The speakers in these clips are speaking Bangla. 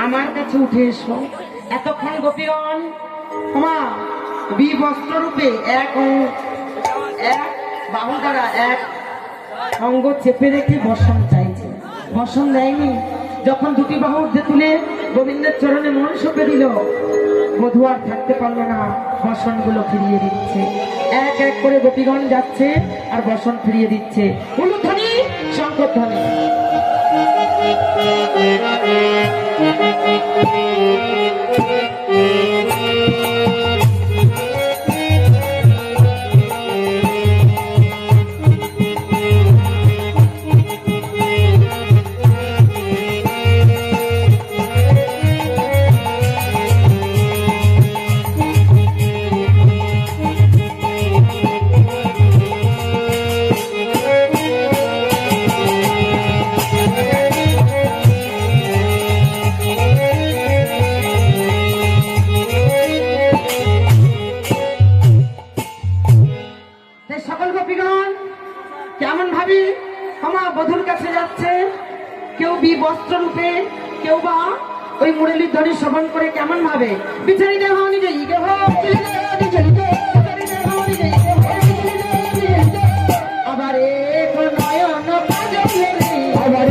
আমার কাছে উঠে এসো। এতক্ষণ গোপীগণ মা বিবস্ত্র রূপে এক বাহু দ্বারা এক অঙ্গ চেপে রেখে বসন চাইছে, বসন দেয়নি। যখন দুটি বাহু ঊর্ধ্বে তুলে গোবিন্দের চরণে মন সঁপে দিল, বধূ আর থাকতে পারলো না, বসন গুলো ফিরিয়ে দিচ্ছে। এক এক করে গোপীগণ যাচ্ছে আর বসন ফিরিয়ে দিচ্ছে। উলুধ্বনি, শঙ্খধ্বনি। বধূর কাছে যাচ্ছে, কেউ বিবস্ত্র রূপে, কেউ বা ওই মুরলীর ধ্বনি শ্রবণ করে কেমন ভাবে বিচারি দেহ নিজেই দেহ আবার এক নয়ন আবার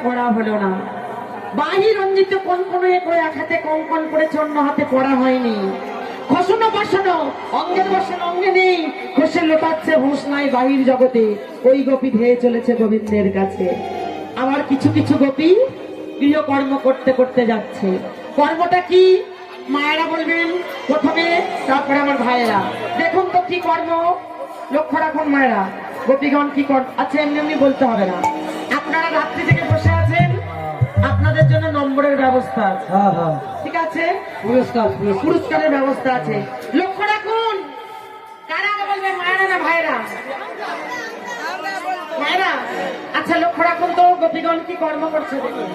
পড়া হলো না। বাহির রঞ্জিত কোন করে এক হাতে কঙ্কন করেছে, অন্য হাতে পড়া হয়নি। খসনো বাসনো অঙ্গের বসন অঙ্গে নেই, খসে লোটাচ্ছে হুঁশ নাই বাহির জগতে। ওই গোপী ধেয়ে চলেছে গোবিন্দের কাছে। আবার কিছু কিছু গোপী গৃহকর্ম করতে করতে যাচ্ছে। কর্মটা কি মায়েরা বলবেন প্রথমে, তারপরে আমার ভাইয়েরা। দেখুন তো কি কর্ম, লক্ষ্য রাখুন মায়েরা। গোপীগণ কি কর্ম আছে এমনি এমনি বলতে হবে না। আপনারা রাত্রি থেকে বসে আছেন, আপনাদের জন্য নম্বরের ব্যবস্থা আছে, ঠিক আছে, পুরস্কারের ব্যবস্থা আছে। লক্ষ্য রাখুন, কারা বলবে মায়েরা না ভাইরা? মায়েরা। আচ্ছা লক্ষ্য রাখুন তো গোপীগণ কি কর্ম করছে দেখুন।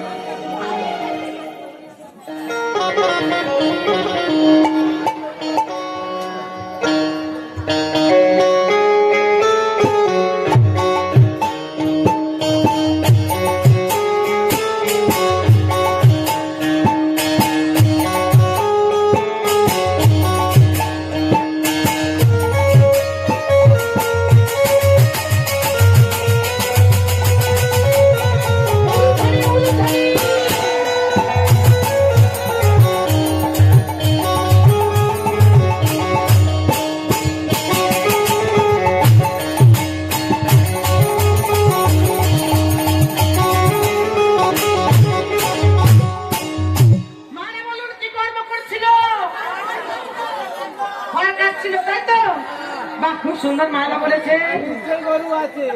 খুব সুন্দর মায়েরা বলেছে, নিশ্চয়ই গরু আছে,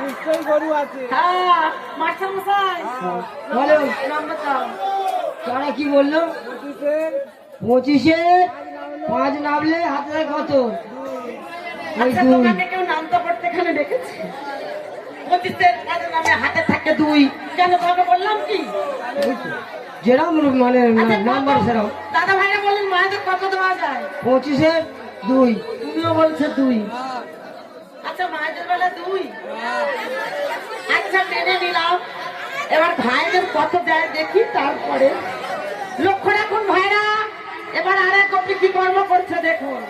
নিশ্চয়ই গরু আছে। হ্যাঁ মাস্টার মশাই বলো নাম্বার দাও। তারা কি বললো? 25-এ 5 নামলে হাতে কত? আচ্ছা তোমাকে কেউ নাম তো পড়তে এখানে দেখেছে? 25-এ 5 নামে হাতে থাকে 2। কেন তোমাকে বললাম কি যেরকম মানে নাম্বার সেরকম। দাদা ভাইরা বলেন মায়েদের কত দেওয়া যায়? 25-এ 2। তুমিও বলছো 2। আচ্ছা মায়েদের বেলা 2। আচ্ছা মেনে নিলাম। এবার ভাইদের কত দেয় দেখি, তারপরে লক্ষ্য রাখুন ভাইরা। এবার আরেক গোপী কি কর্ম করছে দেখুন।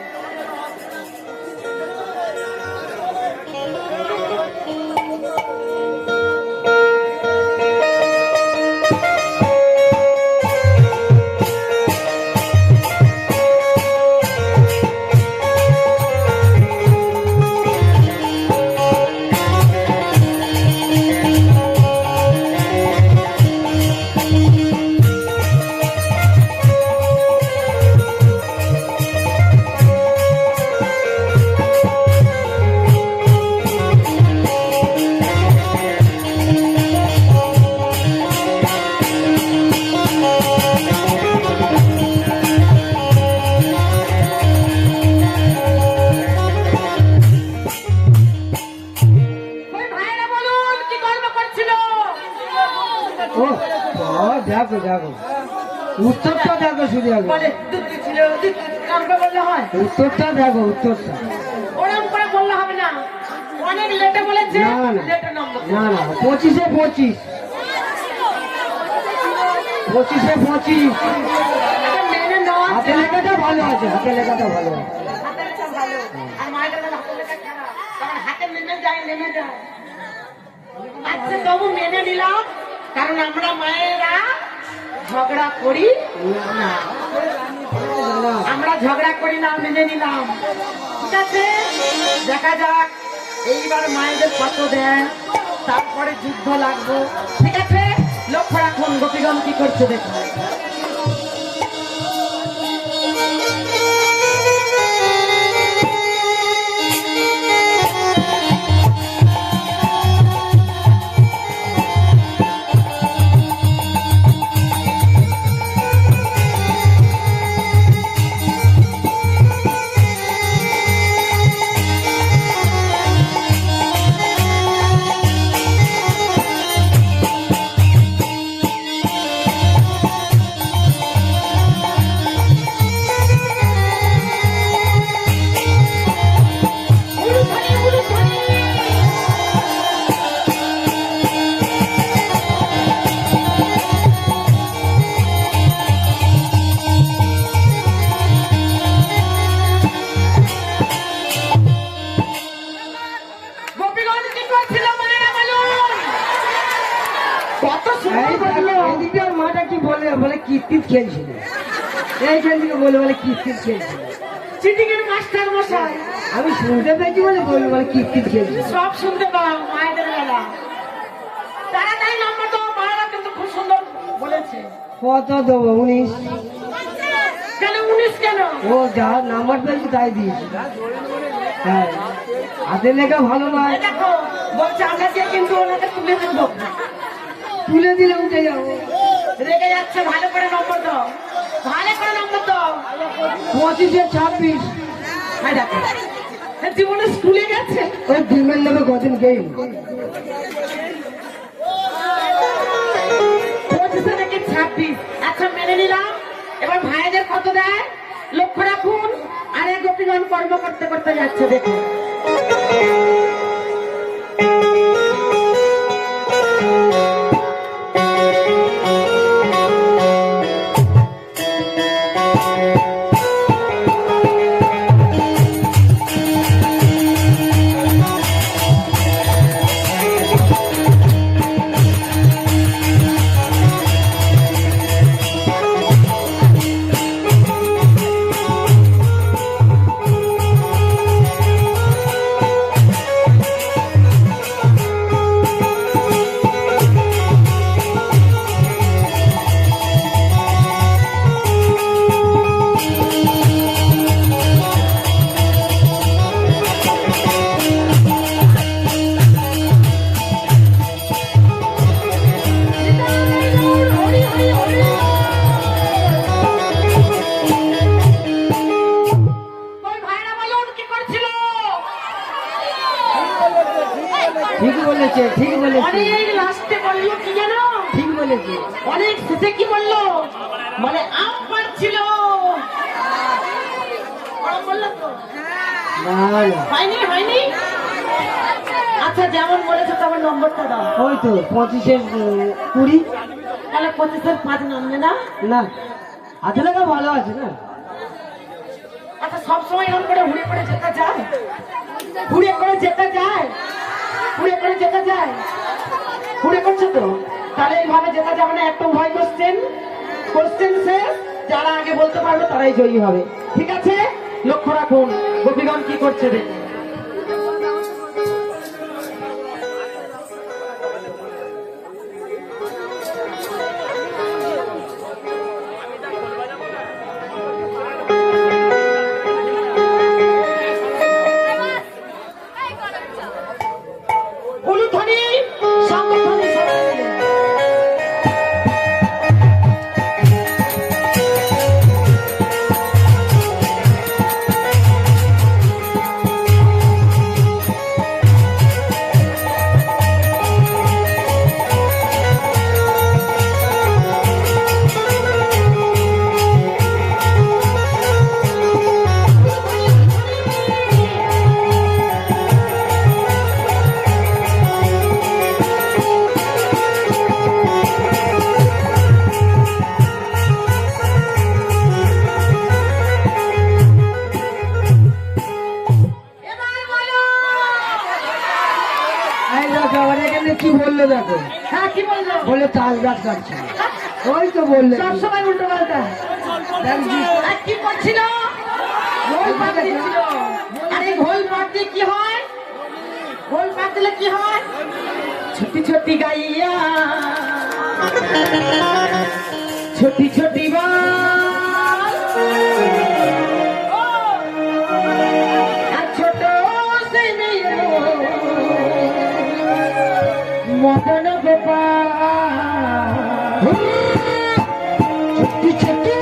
দেখো দেখো উত্তরটা দেখো শুধু আগে বলে দুধ ছিল কামটা বললে হয় উত্তরটা দেখো উত্তরটা ওরকম করে বললে হবে না অনেক লেটে বলেছে না না লেটে নম্বর না না 25-এ 25 25-এ 25 এটা মেনে নেওয়া হাতে লেখাটা ভালো আছে হাতে লেখাটা ভালো আছে হাতের লেখা ভালো আর মায়ের হাতের লেখা খারাপ কারণ হাতে নেমে যায় আচ্ছা তবু মেনে নিলাম কারণ আমরা মায়েরা ঝগড়া করি না আমরা ঝগড়া করি না মেনে নিলাম ঠিক আছে দেখা যাক এইবার মায়েদের কত দেন তারপরে যুদ্ধ লাগবো ঠিক আছে লক্ষ্য রাখুন গোপীগণ কি করছে দেখুন গোপীগণ কি করছিল মায়েরা বলুন কত সুন্দর বললো এদিকে মাটা কি বলে বলে কিস্তিত খেলছিল এইখান থেকে বলে কিস্তিত খেলছিল চিটিংয়ের মাস্টার মশাই আমি শুনতে পেয়েছি বলে কিস্তিত খেলছিল সব শুনতে পাও মায়েদের বেলা তাড়াতাড়ি নম্বর দাও মায়েরা কিন্তু খুব সুন্দর বলেছে কত দেবো 19 কেন 19 কেন ও যা নাম্বার পেয়েছি তাই দিয়েছি হ্যাঁ হাতে লেখা ভালো নয় এই দেখো বলছে আমরা যে কিন্তু ওনাকে তুলে দেবো তুলে দিলে উঠে যাবো রেগে যাচ্ছে ভালো করে নম্বর দাও ভালো করে নম্বর দাও 25-এ 26 হাই দেখো এর জীবনে স্কুলে গেছে ওই ডিমের নেবে কদিন গেম 25 থেকে 26 আচ্ছা মেনে নিলাম এবার ভাইদের কত দেয় লক্ষ্য রাখুন আরে গোপীগণ কর্ম করতে করতে যাচ্ছে দেখুন ওই ভাইরা বলুন কি করছিল ঠিক বলেছে অনেক লাস্টে বললো কি জানো ঠিক বলেছে অনেক শেষে কি বললো মানে আম পাচ্ছিল বললো তো না না হয়নি আচ্ছা যেমন বলেছো তেমন নম্বরটা দাও ওই তো 25-এ 20 তাহলে 25-এর 5 নামবে না না হাতে লেখা ভালো আছে না আচ্ছা সবসময় এরকম করে ঘুরে করে যেতে যায় ঘুরে করে যেতে যায় ঘুরে করছে তো তাহলে এইভাবে যেতে যাবে না একটা ভয় কোশ্চেন শেষ যারা আগে বলতে পারবে তারাই জয়ী হবে ঠিক আছে লক্ষ্য রাখুন গোপীগণ কি করছে দেখুন উলুধ্বনি সংগঠনী সমিতি বললো দেখো, হ্যাঁ কি বললো? বলে চাষ গাছ কাটছে। ওই তো বললে সবসময় উল্টো পাল্টা। আর কি করছিল? ঘোল পাক দিচ্ছিল। আর এই ঘোল পাক দিয়ে কি হয়? ঘোল পাক দিলে কি হয়? ছোটি ছোটি গাইয়া, ছোটি ছোটি বাল, আর ছোট সে মেয়ে মদন গোপাল। ছোটি ছোটি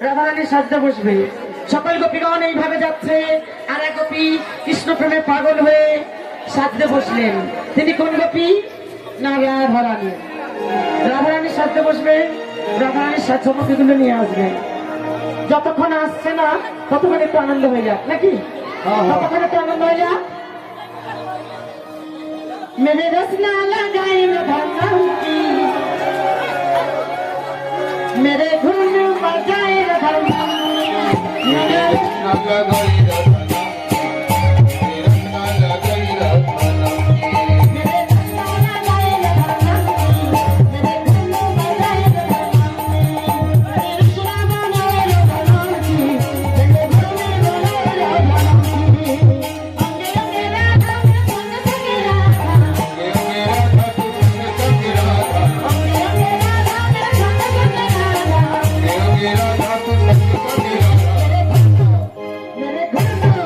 রাধারানীর সাজতে বসবে। সকল গোপীগণ এইভাবে যাচ্ছে। আর এক গোপী কৃষ্ণ প্রেমে পাগল হয়ে সাজতে বসলেন। তিনি কোন গোপী? না রাধারানী। রাধারানীর সাজতে বসবে, রাধারানীর সাজ সামগ্রীগুলো নিয়ে আসবেন। যতক্ষণ আসছে না ততক্ষণ একটু আনন্দ হয়ে যাক, নাকি? ততক্ষণ একটু আনন্দ হয়ে যাক। মেরে রসনা লাগাই রাধারানী, मेरे धुन बजाए राधारानी, मेरे रसना लगाई राधारानी, मेरे रसना लगाई राधारानी, मेरे रसना लगाई राधारानी, मेरे धुन बजाए राधारानी, मेरे रसना लगाई राधारानी, मेरे धुन बजाए राधारानी, अंगे अंगे राधा संग संग राधा, अंगे अंगे राधा संग संग राधा, अंगे अंगे राधा संग संग राधा, मेरे घर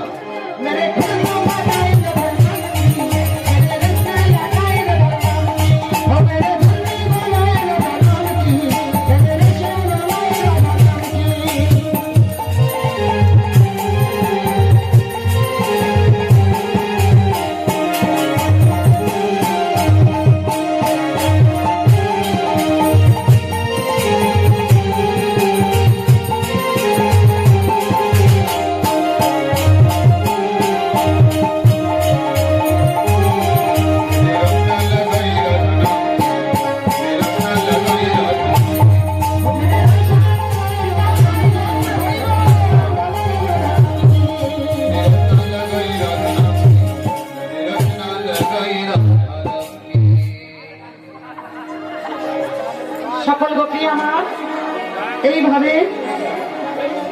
এইভাবে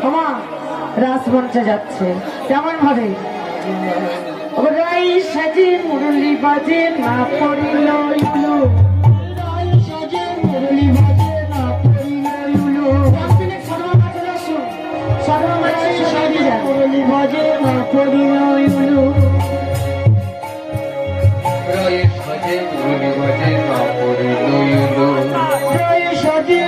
আমার রাজমঞ্চে যাচ্ছে কেমন ভাবে রাই সাজে মুরলি বাজে না পড়িল ইউলো রাই সাজে মুরলি বাজে না পড়িল ইউলো মুরলি বাজে না পড়িল ইউলো রাই সাজে মুরলি বাজে না পড়িল ইউলো রাই সাজে